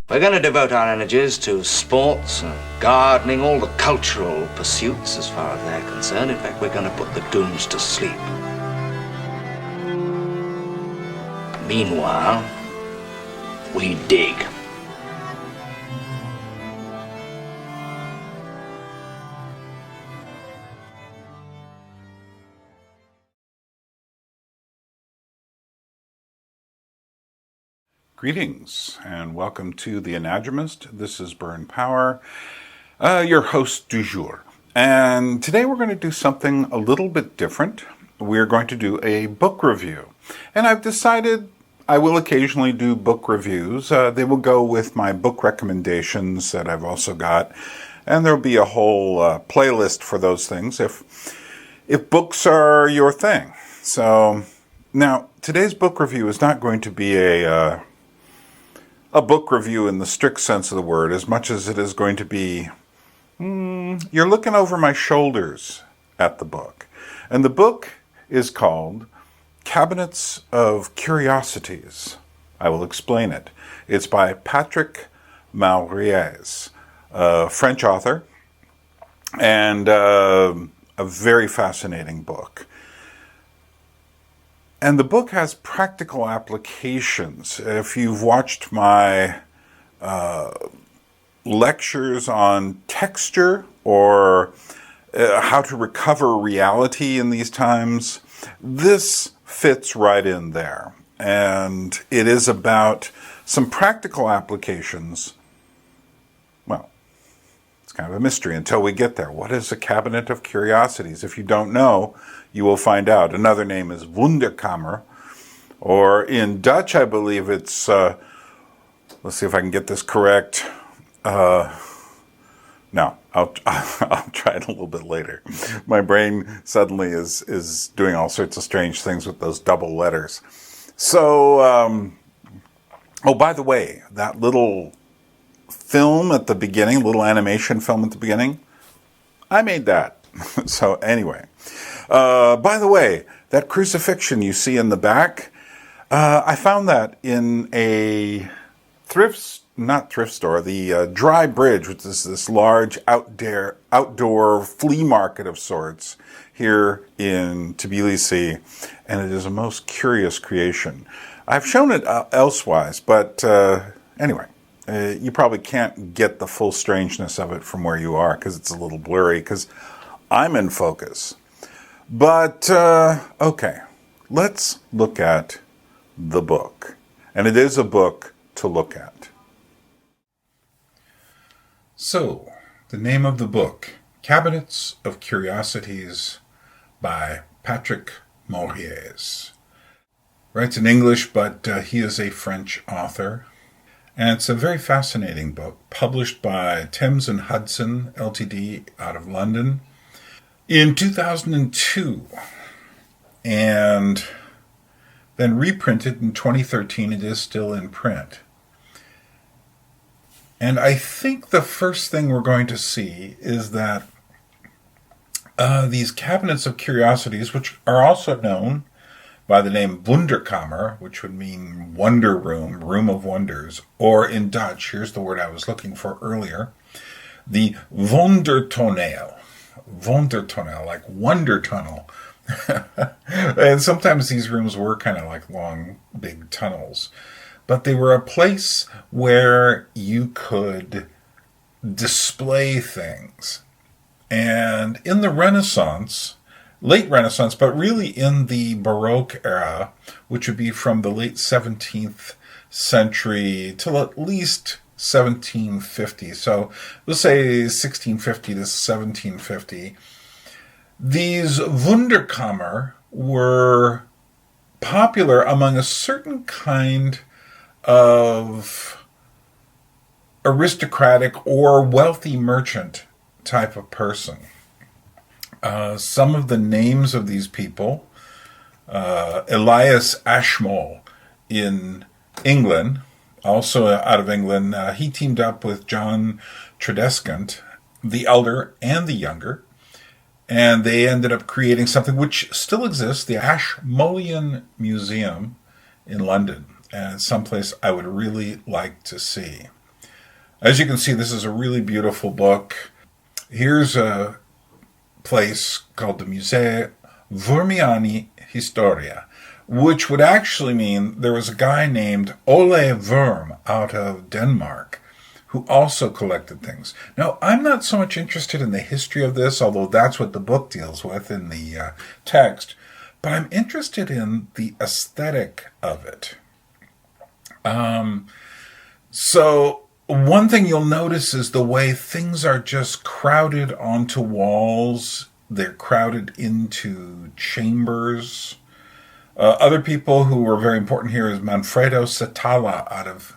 We're going to devote our energies to sports and gardening, all the cultural pursuits as far as they're concerned. In fact, we're going to put the goons to sleep. Meanwhile, we dig. Greetings and welcome to the Anadromist. This is Burn Power, your host du jour. And today we're going to do something a little bit different. We're going to do a book review. And I've decided I will occasionally do book reviews. They will go with my book recommendations that I've also got. And there'll be a whole playlist for those things if books are your thing. So now today's book review is not going to be a book review in the strict sense of the word, as much as it is going to be, you're looking over my shoulders at the book. And the book is called Cabinets of Curiosities. I will explain it. It's by Patrick Mauriés, a French author, and a very fascinating book. And the book has practical applications. If you've watched my lectures on texture or how to recover reality in these times, this fits right in there. And it is about some practical applications. Well, it's kind of a mystery until we get there. What is a Cabinet of Curiosities? If you don't know, you will find out. Another name is Wunderkammer, or in Dutch, I believe it's, let's see if I can get this correct. No, I'll try it a little bit later. My brain suddenly is doing all sorts of strange things with those double letters. So, oh, by the way, that little film at the beginning, little animation film at the beginning, I made that. So anyway, by the way, that crucifixion you see in the back, I found that in a not thrift store, the Dry Bridge, which is this large outdoor flea market of sorts here in Tbilisi, and it is a most curious creation. I've shown it elsewise, but anyway, you probably can't get the full strangeness of it from where you are because it's a little blurry, because I'm in focus. But, okay, let's look at the book. And it is a book to look at. So, the name of the book, Cabinets of Curiosities by Patrick Mauriés. Writes in English, but he is a French author. And it's a very fascinating book, published by Thames and Hudson Ltd. Out of London in 2002, and then reprinted in 2013. It is still in print. And I think the first thing we're going to see is that these Cabinets of Curiosities, which are also known by the name Wunderkammer, which would mean wonder room, room of wonders, or in Dutch, here's the word I was looking for earlier, the Wundertoneel. Wundertoneel, like wonder tunnel. And sometimes these rooms were kind of like long, big tunnels. But they were a place where you could display things. And in the Renaissance, late Renaissance, but really in the Baroque Era, which would be from the late 17th century till at least 1750. So let's say 1650 to 1750. These Wunderkammer were popular among a certain kind of aristocratic or wealthy merchant type of person. Some of the names of these people, Elias Ashmole in England, also out of England, he teamed up with John Tredescant, the elder and the younger, And they ended up creating something which still exists, the Ashmolean Museum in London. And it's someplace I would really like to see. As you can see, this is a really beautiful book. Here's a place called the Musée Wurmiani Historia, which would actually mean there was a guy named Ole Wurm out of Denmark who also collected things. Now, I'm not so much interested in the history of this, although that's what the book deals with in the text, but I'm interested in the aesthetic of it. So one thing you'll notice is the way things are just crowded onto walls. They're crowded into chambers. Other people who were very important here is Manfredo Satala out of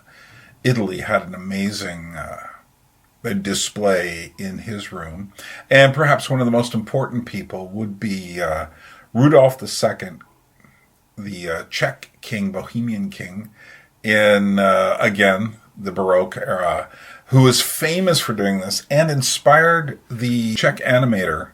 Italy, had an amazing display in his room. And perhaps one of the most important people would be Rudolf II, the Czech king, Bohemian king, in, again, the Baroque era, who was famous for doing this and inspired the Czech animator,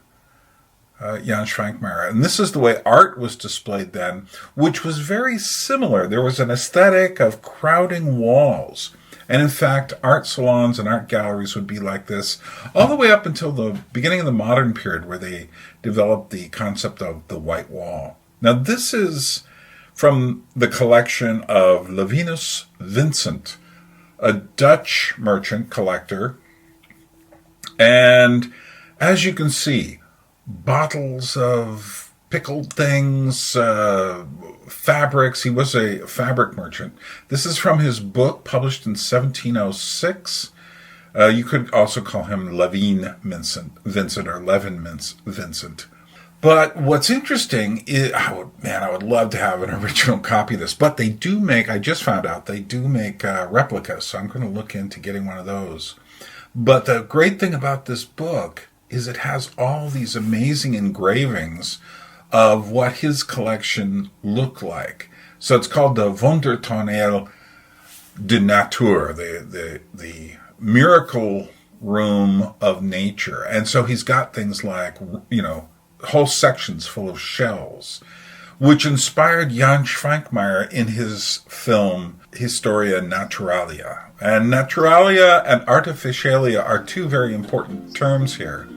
Jan Schwankmajer. And this is the way art was displayed then, which was very similar. There was an aesthetic of crowding walls. And in fact, art salons and art galleries would be like this all the way up until the beginning of the modern period, where they developed the concept of the white wall. Now, this is from the collection of Levinus Vincent, a Dutch merchant collector. And as you can see, bottles of pickled things, fabrics. He was a fabric merchant. This is from his book published in 1706. You could also call him Levin Vincent or Levin Vincent. But what's interesting is, I would love to have an original copy of this. But they do make, I just found out, they do make replicas. So I'm going to look into getting one of those. But the great thing about this book is it has all these amazing engravings of what his collection looked like. So it's called the Wundertoneel de Nature, the miracle room of nature. And so he's got things like, whole sections full of shells, which inspired Jan Schwankmajer in his film Historia Naturalia. And naturalia and artificialia are two very important terms here.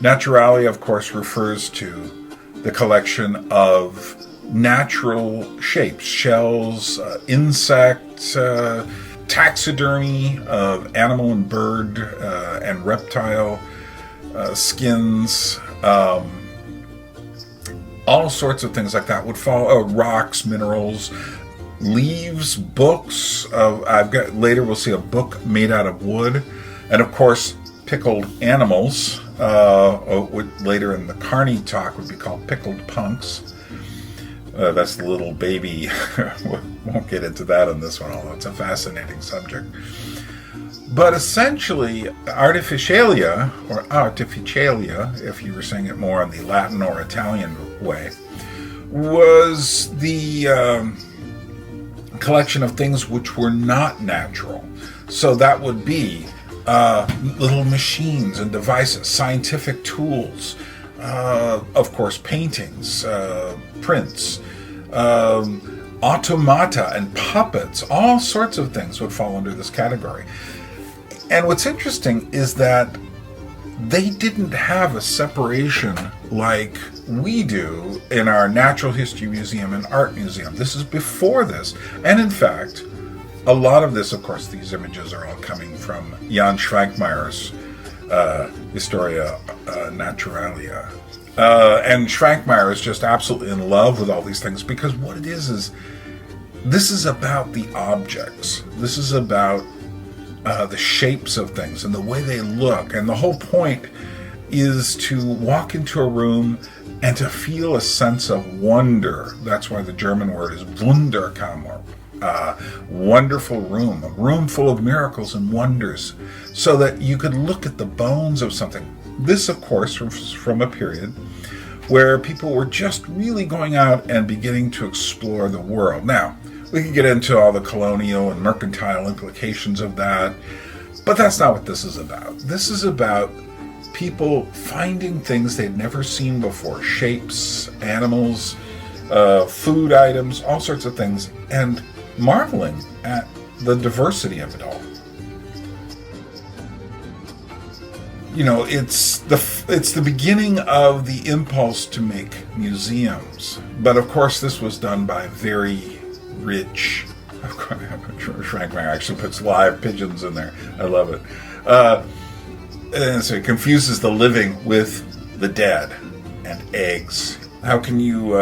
Naturalia, of course, refers to the collection of natural shapes, shells, insects, taxidermy of animal and bird and reptile skins, all sorts of things like that would fall. Rocks, minerals, leaves, books. Later we'll see a book made out of wood, and of course pickled animals. Later in the Carney talk would be called pickled punks. That's the little baby. Won't get into that on this one, although it's a fascinating subject. But essentially, artificialia, or artificialia, if you were saying it more in the Latin or Italian way, was the collection of things which were not natural. So that would be little machines and devices, scientific tools, of course, paintings, prints, automata and puppets, all sorts of things would fall under this category. And what's interesting is that they didn't have a separation like we do in our Natural History Museum and Art Museum. This is before this. And in fact, a lot of this, of course, these images are all coming from Jan Schwankmajer's Historia Naturalia. And Schwankmajer is just absolutely in love with all these things, because what it is this is about the objects. This is about the shapes of things and the way they look. And the whole point is to walk into a room and to feel a sense of wonder. That's why the German word is Wunderkammer. Wonderful room, a room full of miracles and wonders, so that you could look at the bones of something. This, of course, from a period where people were just really going out and beginning to explore the world. Now, we can get into all the colonial and mercantile implications of that, but that's not what this is about. This is about people finding things they'd never seen before, shapes, animals, food items, all sorts of things, and marveling at the diversity of it all. You know, it's the beginning of the impulse to make museums. But of course, this was done by very rich. Frank Meyer actually puts live pigeons in there. I love it. And so it confuses the living with the dead and eggs. How can you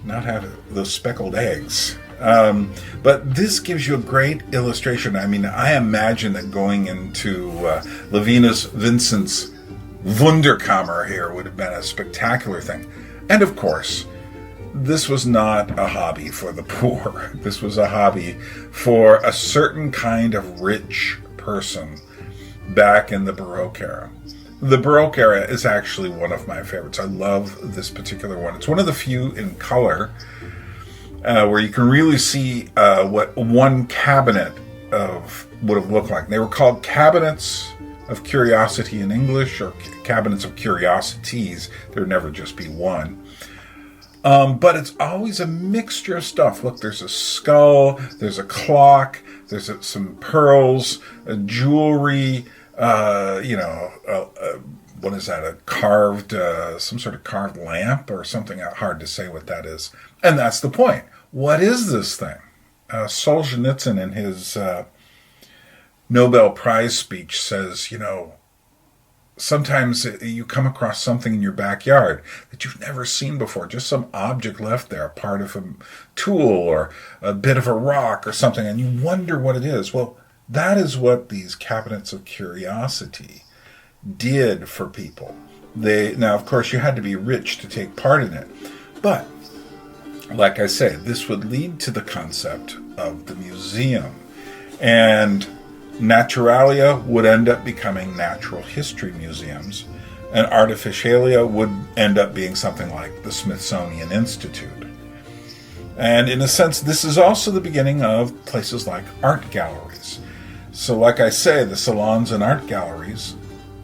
not have those speckled eggs? But this gives you a great illustration. I mean, I imagine that going into Levinus Vincent's Wunderkammer here would have been a spectacular thing. And of course, this was not a hobby for the poor. This was a hobby for a certain kind of rich person back in the Baroque era. The Baroque era is actually one of my favorites. I love this particular one. It's one of the few in color where you can really see what one cabinet would have looked like. They were called Cabinets of Curiosity in English, or Cabinets of Curiosities. There would never just be one. But it's always a mixture of stuff. Look, there's a skull, there's a clock, there's some pearls, jewelry, what is that, a carved, some sort of carved lamp or something. Hard to say what that is. And that's the point. What is this thing? Solzhenitsyn in his Nobel Prize speech says, sometimes you come across something in your backyard that you've never seen before, just some object left there, part of a tool or a bit of a rock or something, and you wonder what it is. Well, that is what these Cabinets of Curiosity did for people. Now, of course, you had to be rich to take part in it, but like I say, this would lead to the concept of the museum, and Naturalia would end up becoming natural history museums, and Artificialia would end up being something like the Smithsonian Institute. And in a sense, this is also the beginning of places like art galleries. So like I say, the salons and art galleries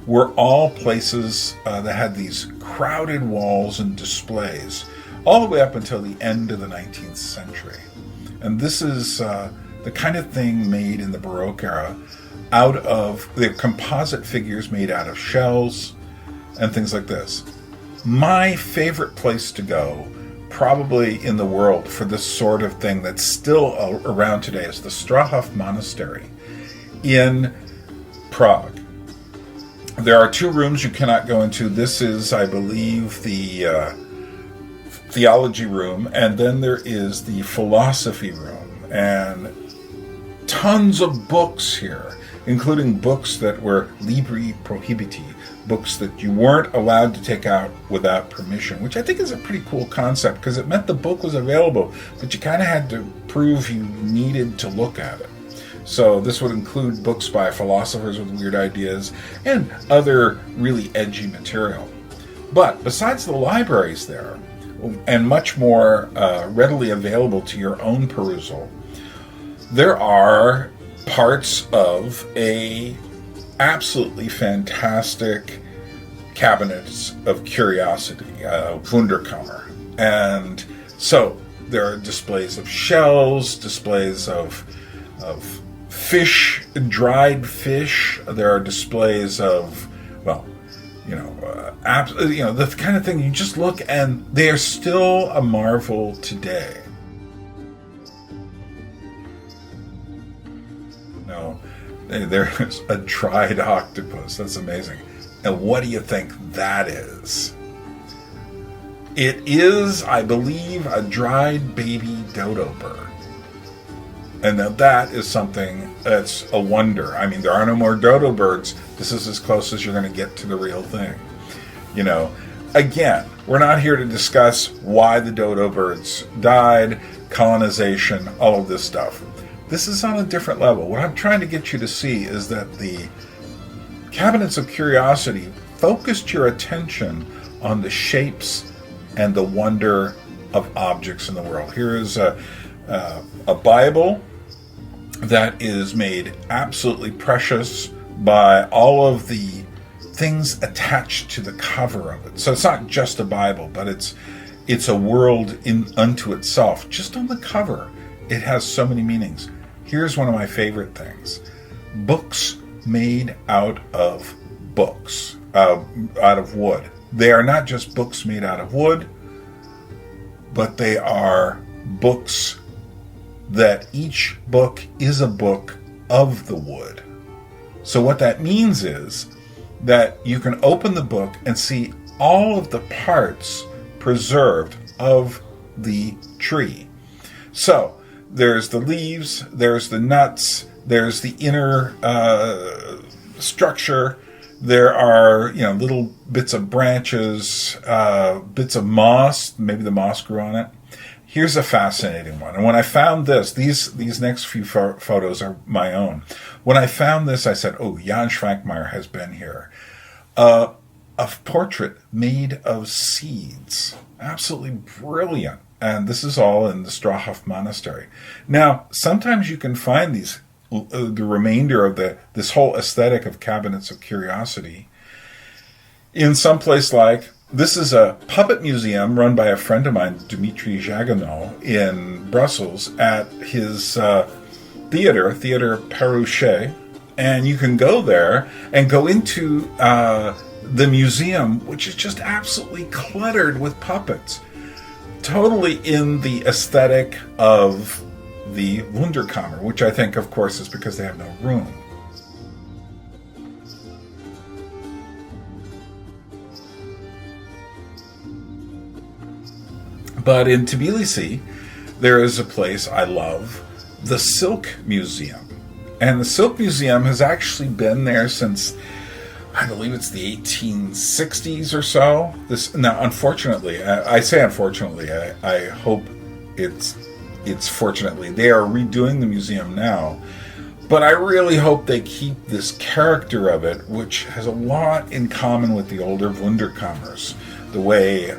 were all places that had these crowded walls and displays all the way up until the end of the 19th century. And this is the kind of thing made in the Baroque era out of the composite figures made out of shells and things like this. My favorite place to go, probably in the world, for this sort of thing that's still around today is the Strahov Monastery in Prague. There are two rooms you cannot go into. This is, I believe, the theology room, and then there is the philosophy room, and tons of books here, including books that were libri prohibiti, books that you weren't allowed to take out without permission, which I think is a pretty cool concept, because it meant the book was available, but you kind of had to prove you needed to look at it. So this would include books by philosophers with weird ideas and other really edgy material. But besides the libraries there, and much more readily available to your own perusal, there are parts of a absolutely fantastic Cabinets of Curiosity, Wunderkammer. And so there are displays of shells, displays of fish, dried fish. There are displays of, the kind of thing you just look and they are still a marvel today. There's a dried octopus. That's amazing. And what do you think that is? It is, I believe, a dried baby dodo bird. And now that is something that's a wonder. I mean, there are no more dodo birds. This is as close as you're going to get to the real thing. Again, we're not here to discuss why the dodo birds died, colonization, all of this stuff. This is on a different level. What I'm trying to get you to see is that the Cabinets of Curiosity focused your attention on the shapes and the wonder of objects in the world. Here is a Bible that is made absolutely precious by all of the things attached to the cover of it. So it's not just a Bible, but it's a world unto itself. Just on the cover, it has so many meanings. Here's one of my favorite things. Books made out of books, out of wood. They are not just books made out of wood, but they are books that each book is a book of the wood. So what that means is that you can open the book and see all of the parts preserved of the tree. So there's the leaves, there's the nuts, there's the inner structure. There are, little bits of branches, bits of moss. Maybe the moss grew on it. Here's a fascinating one. And when I found this, these next few photos are my own. When I found this, I said, oh, Jan Schwankmeyer has been here. A portrait made of seeds. Absolutely brilliant. And this is all in the Strahov Monastery. Now, sometimes you can find these, the remainder of this whole aesthetic of Cabinets of Curiosity in some place like, this is a puppet museum run by a friend of mine, Dimitri Jaganot, in Brussels at his theater Perruchet. And you can go there and go into the museum, which is just absolutely cluttered with puppets. Totally in the aesthetic of the Wunderkammer, which I think, of course, is because they have no room. But in Tbilisi, there is a place I love, the Silk Museum. And the Silk Museum has actually been there since, I believe it's the 1860s or so. Now, unfortunately, I say unfortunately, I hope it's fortunately. They are redoing the museum now. But I really hope they keep this character of it, which has a lot in common with the older Wunderkammers, the way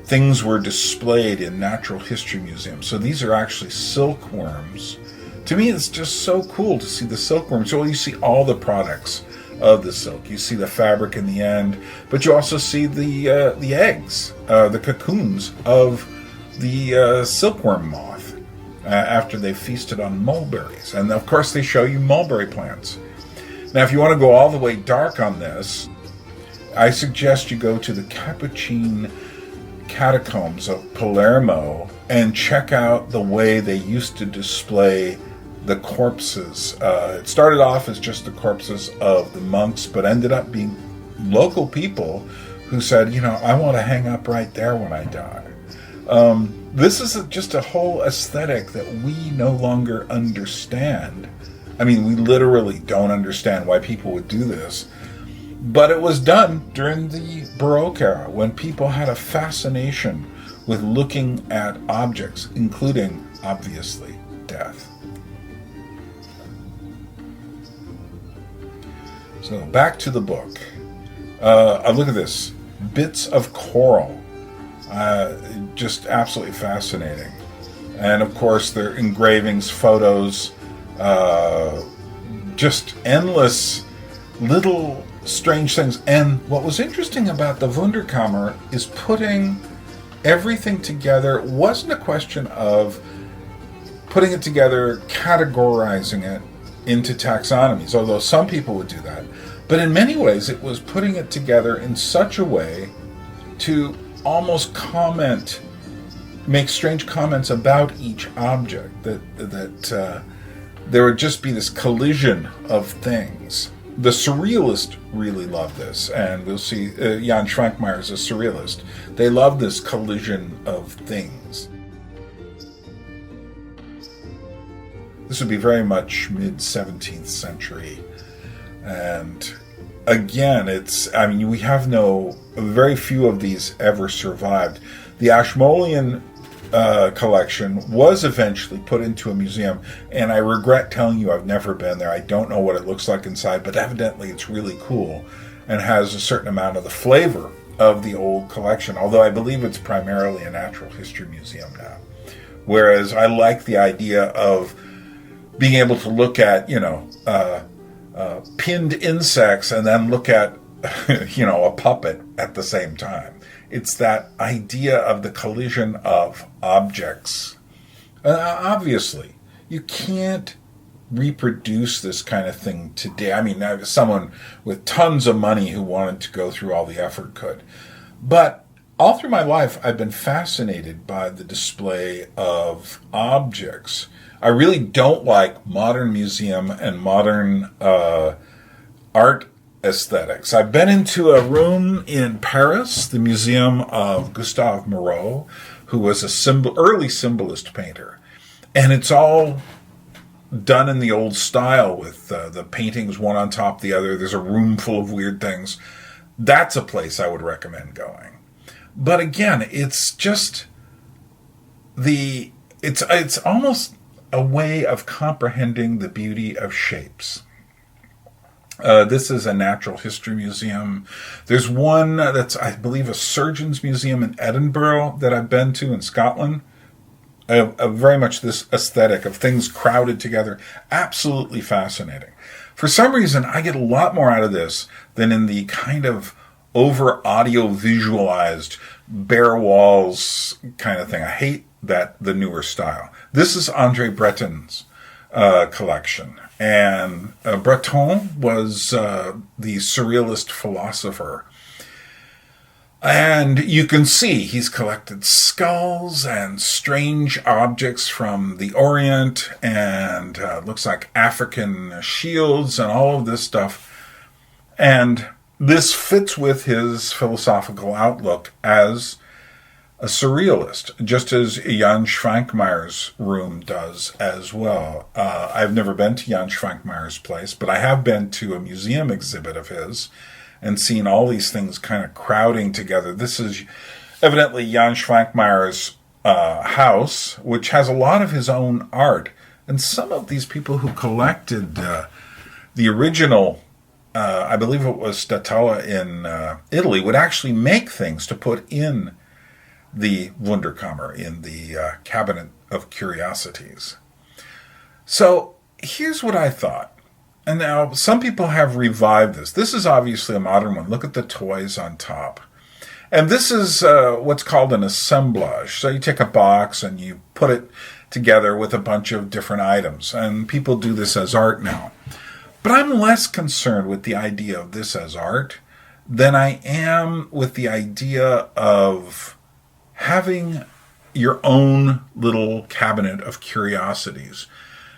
things were displayed in natural history museums. So these are actually silkworms. To me, it's just so cool to see the silkworms. So you see all the products of the silk. You see the fabric in the end, but you also see the eggs, the cocoons of the silkworm moth after they've feasted on mulberries. And of course, they show you mulberry plants. Now, if you want to go all the way dark on this, I suggest you go to the Capuchin catacombs of Palermo and check out the way they used to display the corpses. It started off as just the corpses of the monks, but ended up being local people who said, I want to hang up right there when I die. This is just a whole aesthetic that we no longer understand. I mean, we literally don't understand why people would do this. But it was done during the Baroque Era, when people had a fascination with looking at objects, including, obviously, death. So, back to the book. Look at this. Bits of coral. Just absolutely fascinating. And, of course, there are engravings, photos, just endless little strange things. And what was interesting about the Wunderkammer is putting everything together. It wasn't a question of putting it together, categorizing it into taxonomies, although some people would do that. But in many ways, it was putting it together in such a way to almost make strange comments about each object, that there would just be this collision of things. The surrealists really love this, and we'll see Jan Schwankmeyer is a surrealist. They love this collision of things. This would be very much mid-17th century. And again, we have very few of these ever survived. The Ashmolean collection was eventually put into a museum, and I regret telling you I've never been there. I don't know what it looks like inside, but evidently it's really cool and has a certain amount of the flavor of the old collection, although I believe it's primarily a natural history museum now. Whereas I like the idea of being able to look at, pinned insects and then look at a puppet at the same time. It's that idea of the collision of objects. Obviously, you can't reproduce this kind of thing today. I mean, someone with tons of money who wanted to go through all the effort could. But all through my life, I've been fascinated by the display of objects. I really don't like modern museum and modern art aesthetics. I've been into a room in Paris, the Museum of Gustave Moreau, who was a early symbolist painter. And it's all done in the old style with the paintings one on top of the other. There's a room full of weird things. That's a place I would recommend going. But again, it's just it's almost a way of comprehending the beauty of shapes. This is a natural history museum. There's one that's, I believe, a surgeon's museum in Edinburgh that I've been to in Scotland. Very much this aesthetic of things crowded together. Absolutely fascinating. For some reason, I get a lot more out of this than in the kind of over audio visualized bare walls kind of thing. I hate the newer style. This is Andre Breton's collection. And Breton was the surrealist philosopher. And you can see he's collected skulls and strange objects from the Orient and looks like African shields and all of this stuff. And this fits with his philosophical outlook as a surrealist, just as Jan Schwankmayer's room does as well. I've never been to Jan Schwankmayer's place, but I have been to a museum exhibit of his and seen all these things kind of crowding together. This is evidently Jan Schwankmayer's house, which has a lot of his own art. And some of these people who collected the original, I believe it was Statella in Italy, would actually make things to put in the Wunderkammer, in the Cabinet of Curiosities. So here's what I thought. And now some people have revived this. This is obviously a modern one. Look at the toys on top. And this is what's called an assemblage. So you take a box and you put it together with a bunch of different items. And people do this as art now. But I'm less concerned with the idea of this as art than I am with the idea of having your own little cabinet of curiosities.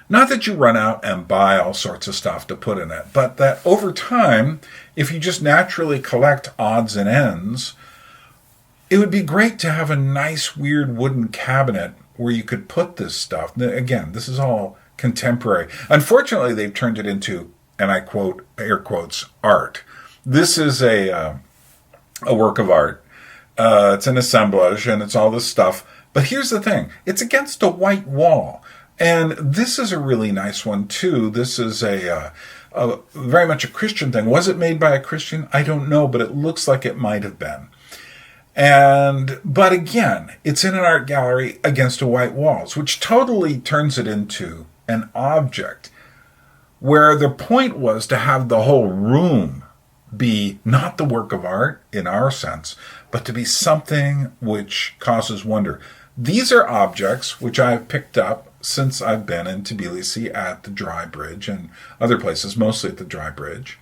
Not that you run out and buy all sorts of stuff to put in it, but that over time, if you just naturally collect odds and ends, it would be great to have a nice, weird wooden cabinet where you could put this stuff. Again, this is all contemporary. Unfortunately, they've turned it into, and I quote, air quotes, art. This is a work of art. It's an assemblage, and it's all this stuff. But here's the thing. It's against a white wall. And this is a really nice one, too. This is a very much a Christian thing. Was it made by a Christian? I don't know, but it looks like it might have been. But again, it's in an art gallery against a white walls, which totally turns it into an object, where the point was to have the whole room be not the work of art in our sense, but to be something which causes wonder. These are objects which I've picked up since I've been in Tbilisi at the Dry Bridge and other places, mostly at the Dry Bridge.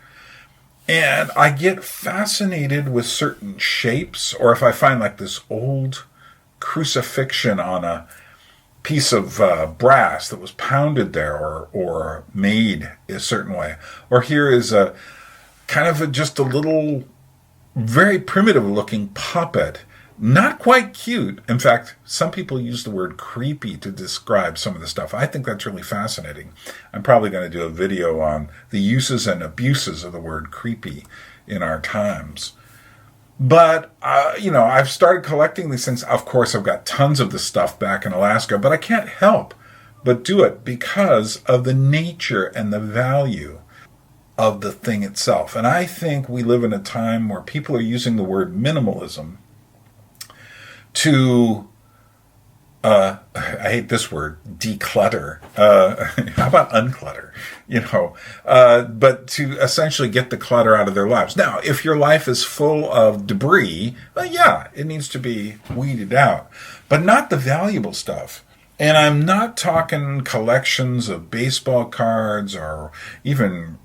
And I get fascinated with certain shapes, or if I find like this old crucifixion on a piece of brass that was pounded there or made a certain way. Or here is a kind of just a little very primitive looking puppet. Not quite cute. In fact, some people use the word creepy to describe some of the stuff. I think that's really fascinating. I'm probably going to do a video on the uses and abuses of the word creepy in our times. But, I've started collecting these things. Of course, I've got tons of this stuff back in Alaska, but I can't help but do it because of the nature and the value of the thing itself. And I think we live in a time where people are using the word minimalism to I hate this word, declutter. How about unclutter? But to essentially get the clutter out of their lives. Now, if your life is full of debris, well, yeah, it needs to be weeded out, but not the valuable stuff. And I'm not talking collections of baseball cards or even,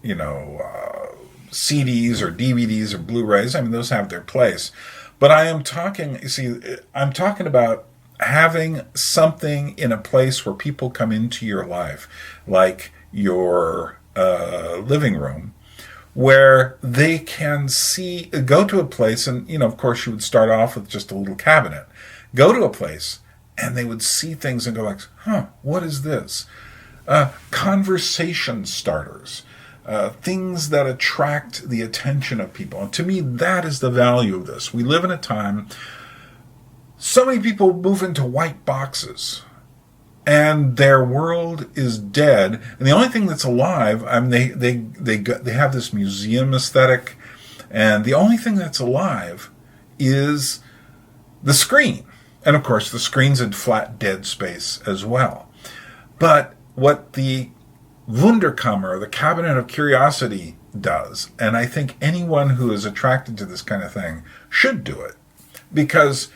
CDs or DVDs or Blu-rays. I mean, those have their place. But I'm talking about having something in a place where people come into your life, like your living room, where they can go to a place, and, of course you would start off with just a little cabinet. Go to a place, and they would see things and go like, what is this? Conversation starters. Things that attract the attention of people. And to me, that is the value of this. We live in a time, so many people move into white boxes, and their world is dead. And the only thing that's alive, they have this museum aesthetic, and the only thing that's alive is the screen. And of course, the screen's in flat, dead space as well. But what the Wunderkammer, the Cabinet of Curiosity, does, and I think anyone who is attracted to this kind of thing should do it, because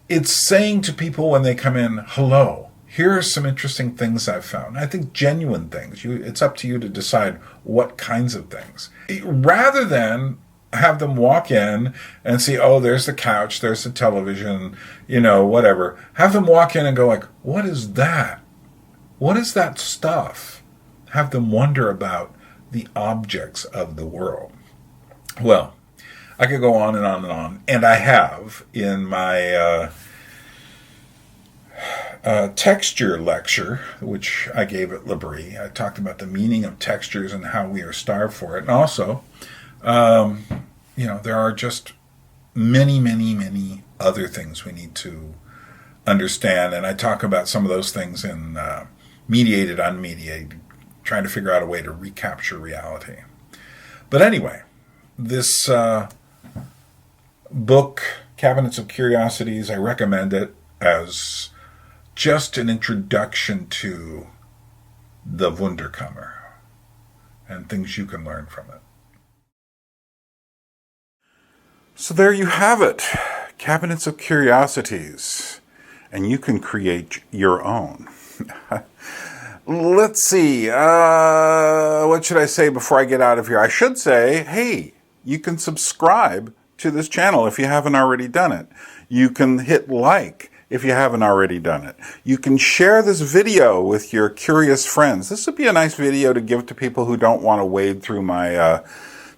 it's saying to people when they come in, hello, here are some interesting things I've found. I think genuine things. It's up to you to decide what kinds of things. Rather than have them walk in and see, oh, there's the couch, there's the television, whatever. Have them walk in and go like, what is that? What is that stuff? Have them wonder about the objects of the world. Well, I could go on and on and on, and I have in my texture lecture, which I gave at L'Abri. I talked about the meaning of textures and how we are starved for it, and also, there are just many, many, many other things we need to understand, and I talk about some of those things in mediated, unmediated, trying to figure out a way to recapture reality. But anyway, this book, Cabinets of Curiosities, I recommend it as just an introduction to the Wunderkammer and things you can learn from it. So there you have it, Cabinets of Curiosities, and you can create your own. Let's see, what should I say before I get out of here? I should say, hey, you can subscribe to this channel if you haven't already done it. You can hit like if you haven't already done it. You can share this video with your curious friends. This would be a nice video to give to people who don't want to wade through my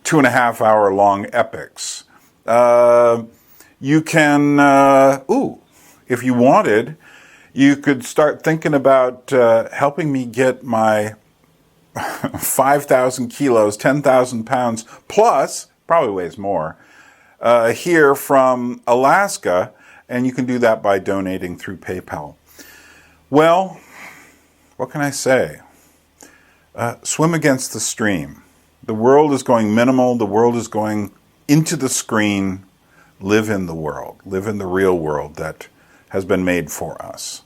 2.5 hour long epics. You can, if you wanted, you could start thinking about helping me get my 5,000 kilos, 10,000 pounds plus, probably weighs more, here from Alaska, and you can do that by donating through PayPal. Well, what can I say? Swim against the stream. The world is going minimal. The world is going into the screen. Live in the world. Live in the real world that has been made for us.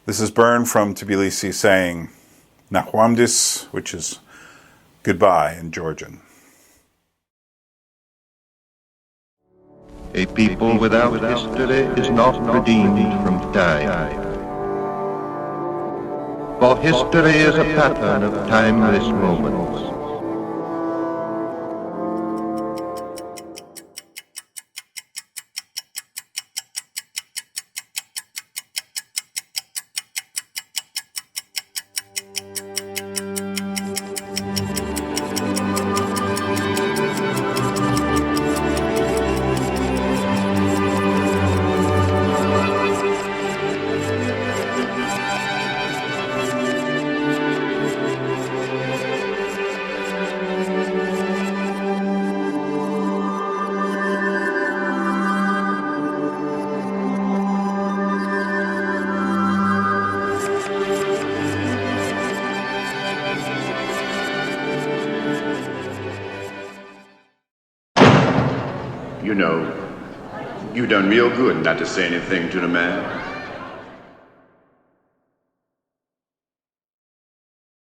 This is Bern from Tbilisi saying Nachwamdis, which is goodbye in Georgian. A people without history is not redeemed from time. For history is a pattern of timeless moments. You know, you've done real good not to say anything to the man.